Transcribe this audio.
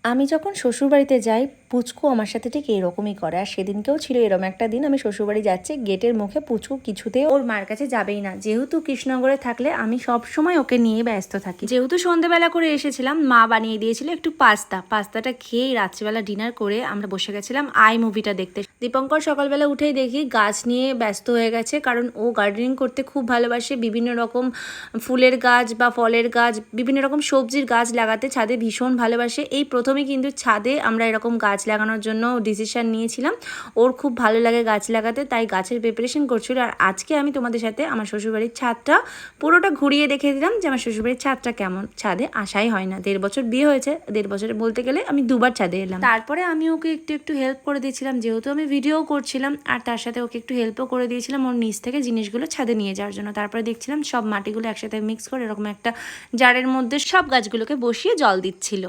আমি যখন শ্বশুরবাড়িতে যাই পুচকু আমার সাথে ঠিক এরকমই করে। আর সেদিনকেও ছিল এরকম একটা দিন, আমি শ্বশুরবাড়ি যাচ্ছি, গেটের মুখে পুচকু কিছুতেই ওর মার কাছে যাবেই না। যেহেতু কৃষ্ণনগরে থাকলে আমি সব সময় ওকে নিয়ে ব্যস্ত থাকি। যেহেতু সন্ধ্যেবেলা করে এসেছিলাম, মা বানিয়ে দিয়েছিল একটু পাস্তাটা খেয়েই রাত্রিবেলা ডিনার করে আমরা বসে গেছিলাম আই মুভিটা দেখতে। দীপঙ্কর সকালবেলা উঠেই দেখি গাছ নিয়ে ব্যস্ত হয়ে গেছে, কারণ ও গার্ডেনিং করতে খুব ভালোবাসে। বিভিন্ন রকম ফুলের গাছ বা ফলের গাছ, বিভিন্ন রকম সবজির গাছ লাগাতে ছাদে ভীষণ ভালোবাসে। এই প্রথমে কিন্তু ছাদে আমরা এরকম গাছ লাগানোর জন্য ডিসিশন নিয়েছিলাম। ওর খুব ভালো লাগে গাছ লাগাতে, তাই গাছের প্রিপারেশন করছিল। আর আজকে আমি তোমাদের সাথে আমার শ্বশুরবাড়ির ছাদটা পুরোটা ঘুরিয়ে দেখে দিলাম যে আমার শ্বশুরবাড়ির ছাদটা কেমন। ছাদে আসাই হয় না, 1.5 বছর বিয়ে হয়েছে, 1.5 বছরে বলতে গেলে আমি 2বার ছাদে এলাম। তারপরে আমি ওকে একটু হেল্প করে দিয়েছিলাম, যেহেতু আমি ভিডিও করছিলাম, আর তার সাথে ওকে একটু হেল্পও করে দিয়েছিলাম ওর নিচ থেকে জিনিসগুলো ছাদে নিয়ে যাওয়ার জন্য। তারপরে দেখছিলাম সব মাটিগুলো একসাথে মিক্স করে এরকম একটা জারের মধ্যে সব গাছগুলোকে বসিয়ে জল দিচ্ছিল।